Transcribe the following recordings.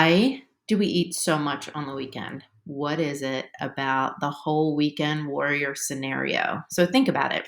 Why do we eat so much on the weekend? What is it about the whole weekend warrior scenario? So think about it.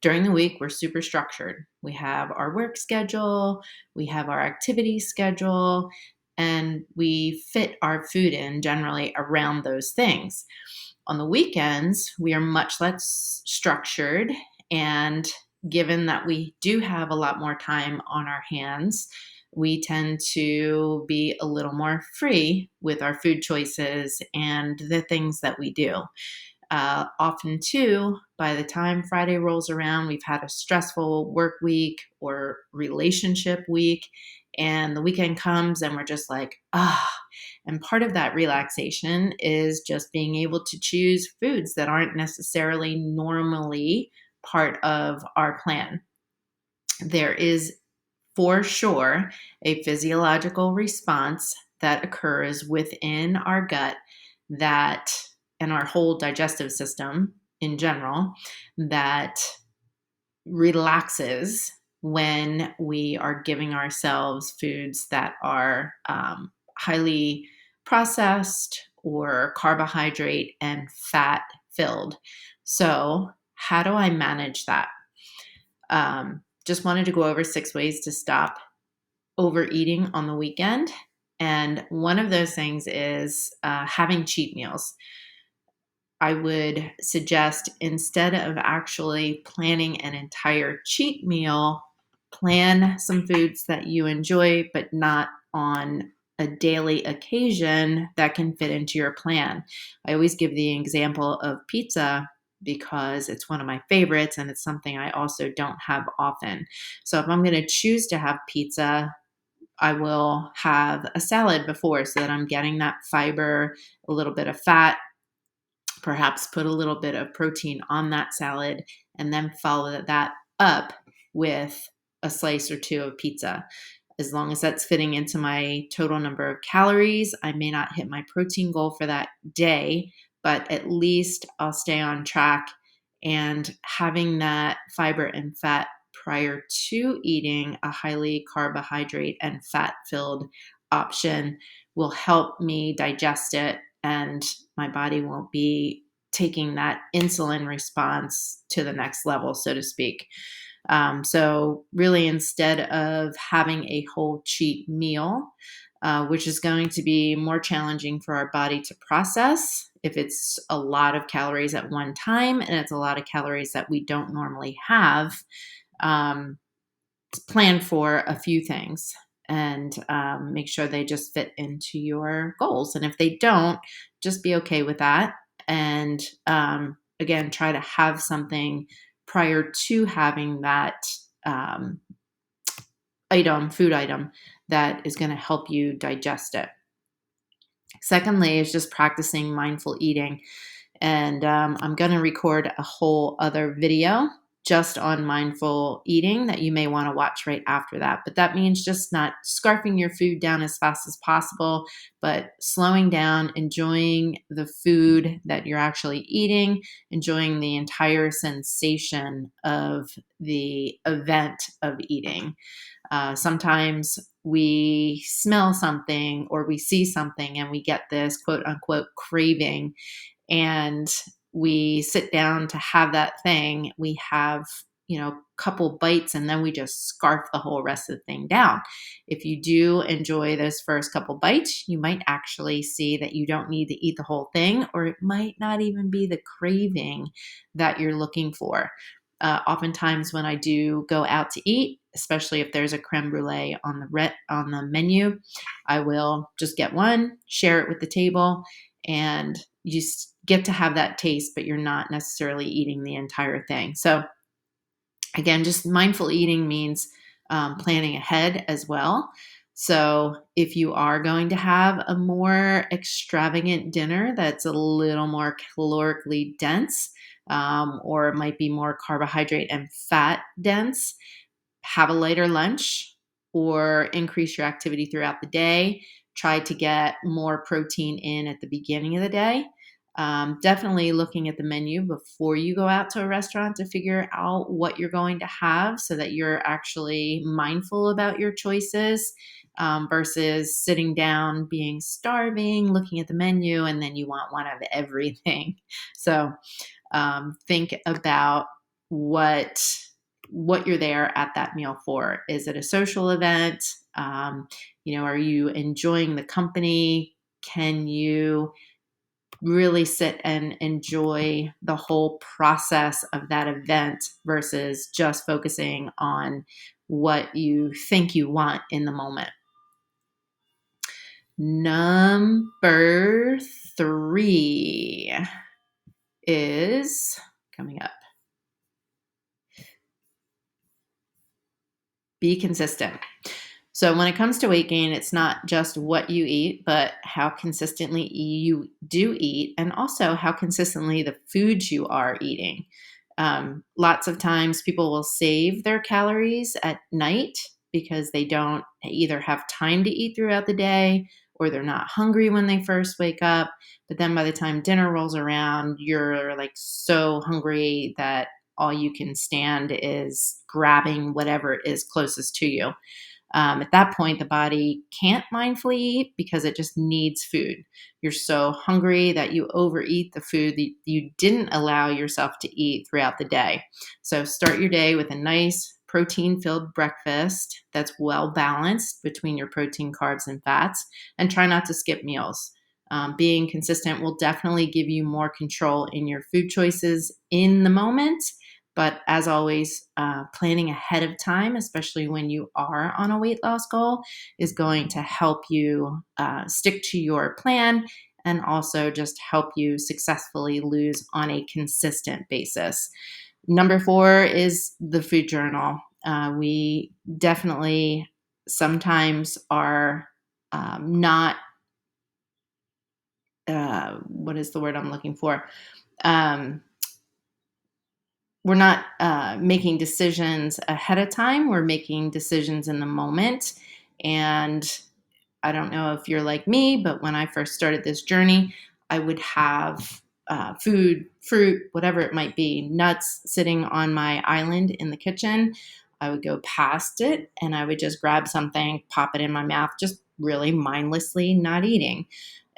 During the week, we're super structured. We have our work schedule, we have our activity schedule, and we fit our food in generally around those things. On the weekends, we are much less structured. And given that we do have a lot more time on our hands, we tend to be a little more free with our food choices and the things that we do. Often, too, by the time Friday rolls around, we've had a stressful work week or relationship week, and the weekend comes and we're just like, ah. And part of that relaxation is just being able to choose foods that aren't necessarily normally part of our plan. There is for sure a physiological response that occurs within our gut that and our whole digestive system in general that relaxes when we are giving ourselves foods that are highly processed or carbohydrate and fat filled. So, how do I manage that? Just wanted to go over 6 ways to stop overeating on the weekend. And one of those things is having cheat meals. I would suggest instead of actually planning an entire cheat meal, plan some foods that you enjoy, but not on a daily occasion that can fit into your plan. I always give the example of pizza because it's one of my favorites and it's something I also don't have often. So if I'm going to choose to have pizza, I will have a salad before so that I'm getting that fiber, a little bit of fat, perhaps put a little bit of protein on that salad, and then follow that up with a slice or two of pizza. As long as that's fitting into my total number of calories, I may not hit my protein goal for that day, but at least I'll stay on track. And having that fiber and fat prior to eating a highly carbohydrate and fat filled option will help me digest it, and my body won't be taking that insulin response to the next level, so to speak. So, really, instead of having a whole cheat meal, which is going to be more challenging for our body to process if it's a lot of calories at one time and it's a lot of calories that we don't normally have, um, plan for a few things and make sure they just fit into your goals. And if they don't, just be okay with that. And again, try to have something prior to having that um, food item that is going to help you digest it. Secondly, is just practicing mindful eating. And I'm going to record a whole other video just on mindful eating that you may want to watch right after that. But that means just not scarfing your food down as fast as possible, but slowing down, enjoying the food that you're actually eating, enjoying the entire sensation of the event of eating. Sometimes we smell something or we see something and we get this quote unquote craving, and we sit down to have that thing. We have, couple bites and then we just scarf the whole rest of the thing down. If you do enjoy those first couple bites, you might actually see that you don't need to eat the whole thing, or it might not even be the craving that you're looking for. Oftentimes when I do go out to eat, especially if there's a creme brulee on the menu, I will just get one, share it with the table, and you get to have that taste, but you're not necessarily eating the entire thing. So again, just mindful eating means planning ahead as well. So if you are going to have a more extravagant dinner that's a little more calorically dense, or it might be more carbohydrate and fat dense, have a later lunch or increase your activity throughout the day. Try to get more protein in at the beginning of the day. Definitely looking at the menu before you go out to a restaurant to figure out what you're going to have so that you're actually mindful about your choices, versus sitting down, being starving, looking at the menu, and then you want one of everything. So think about what what you're there at that meal for. Is it a social event? Are you enjoying the company? Can you really sit and enjoy the whole process of that event versus just focusing on what you think you want in the moment? Number three is coming up. Be consistent. So when it comes to weight gain, it's not just what you eat, but how consistently you do eat, and also how consistently the foods you are eating. Lots of times people will save their calories at night because they don't either have time to eat throughout the day, or they're not hungry when they first wake up. But then by the time dinner rolls around, you're like so hungry that all you can stand is grabbing whatever is closest to you. At that point, the body can't mindfully eat because it just needs food. You're so hungry that you overeat the food that you didn't allow yourself to eat throughout the day. So start your day with a nice protein filled breakfast that's well balanced between your protein, carbs, and fats, and try not to skip meals. Being consistent will definitely give you more control in your food choices in the moment, but as always, planning ahead of time, especially when you are on a weight loss goal, is going to help you stick to your plan and also just help you successfully lose on a consistent basis. Number four is the food journal. We definitely sometimes are not, what is the word I'm looking for? Um, we're not making decisions ahead of time. We're making decisions in the moment. And I don't know if you're like me, but when I first started this journey, I would have food, fruit, whatever it might be, nuts sitting on my island in the kitchen. I would go past it and I would just grab something, pop it in my mouth, just really mindlessly not eating.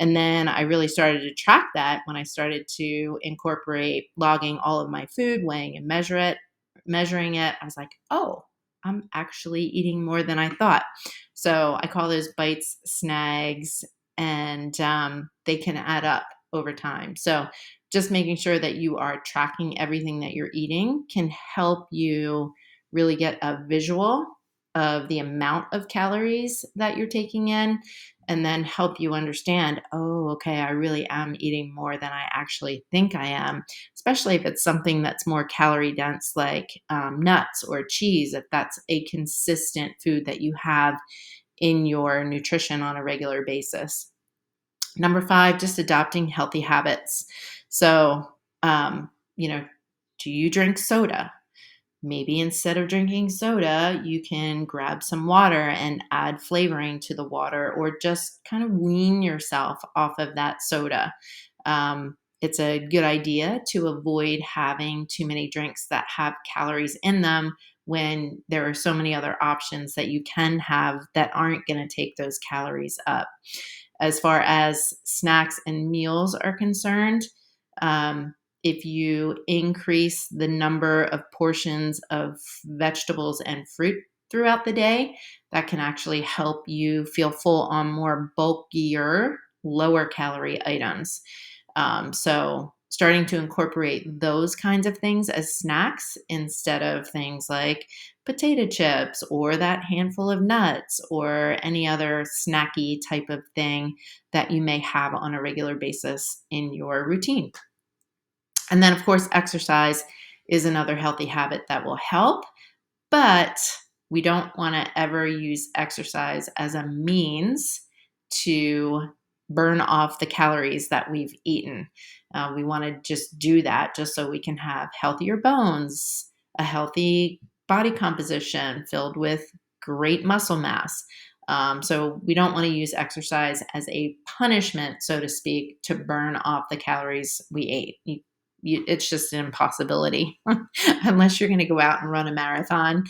And then I really started to track that when I started to incorporate logging all of my food, weighing and measuring it. I was like, oh, I'm actually eating more than I thought. So I call those bites snags, and they can add up over time. So just making sure that you are tracking everything that you're eating can help you really get a visual of the amount of calories that you're taking in, and then help you understand, oh, okay, I really am eating more than I actually think I am, especially if it's something that's more calorie dense, like nuts or cheese, if that's a consistent food that you have in your nutrition on a regular basis. Number five, just adopting healthy habits. So, um, you know, do you drink soda? Maybe instead of drinking soda, you can grab some water and add flavoring to the water, or just kind of wean yourself off of that soda. It's a good idea to avoid having too many drinks that have calories in them when there are so many other options that you can have that aren't going to take those calories up. As far as snacks and meals are concerned, if you increase the number of portions of vegetables and fruit throughout the day, that can actually help you feel full on more bulkier, lower calorie items. So, starting to incorporate those kinds of things as snacks instead of things like potato chips or that handful of nuts or any other snacky type of thing that you may have on a regular basis in your routine. And then, of course, exercise is another healthy habit that will help, but we don't want to ever use exercise as a means to burn off the calories that we've eaten. We want to just do that just so we can have healthier bones, a healthy body composition filled with great muscle mass. So we don't want to use exercise as a punishment, so to speak, to burn off the calories we ate. It's just an impossibility unless you're going to go out and run a marathon.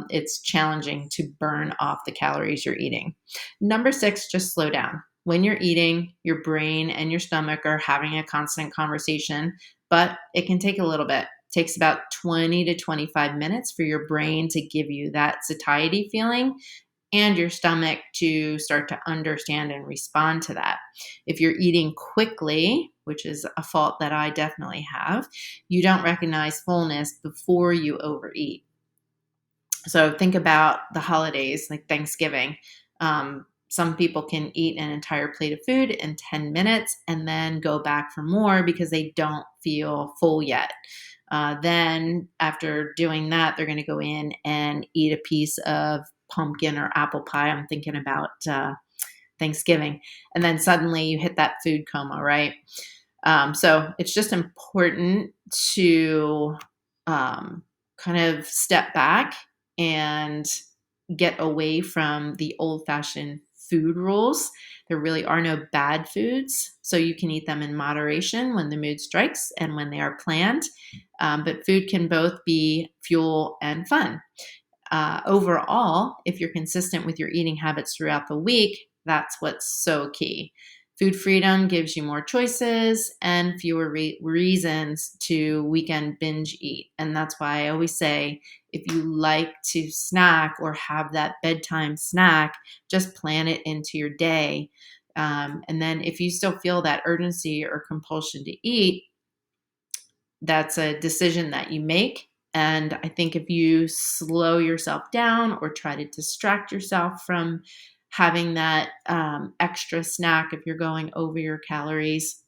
It's challenging to burn off the calories you're eating. Number six, just slow down. When you're eating, your brain and your stomach are having a constant conversation, but it can take a little bit. It takes about 20 to 25 minutes for your brain to give you that satiety feeling and your stomach to start to understand and respond to that. If you're eating quickly, which is a fault that I definitely have, you don't recognize fullness before you overeat. So think about the holidays like Thanksgiving. Some people can eat an entire plate of food in 10 minutes and then go back for more because they don't feel full yet. Then, after doing that, they're going to go in and eat a piece of pumpkin or apple pie. I'm thinking about Thanksgiving. And then suddenly you hit that food coma, right? So it's just important to kind of step back and get away from the old fashioned food rules. There really are no bad foods, so you can eat them in moderation when the mood strikes and when they are planned. But food can both be fuel and fun. Overall, if you're consistent with your eating habits throughout the week, that's what's so key. Food freedom gives you more choices and fewer reasons to weekend binge eat. And that's why I always say if you like to snack or have that bedtime snack, just plan it into your day. And then if you still feel that urgency or compulsion to eat, that's a decision that you make. And I think if you slow yourself down or try to distract yourself from having that extra snack, if you're going over your calories,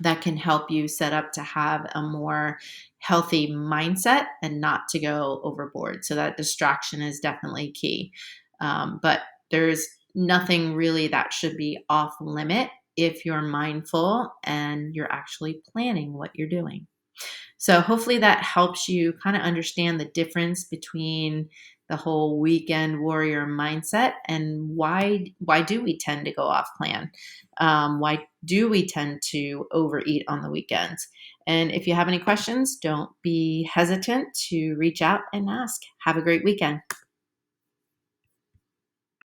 that can help you set up to have a more healthy mindset and not to go overboard. So that distraction is definitely key. But there's nothing really that should be off limit if you're mindful and you're actually planning what you're doing. So hopefully that helps you kind of understand the difference between the whole weekend warrior mindset and why do we tend to go off plan? Why do we tend to overeat on the weekends? And if you have any questions, don't be hesitant to reach out and ask. Have a great weekend.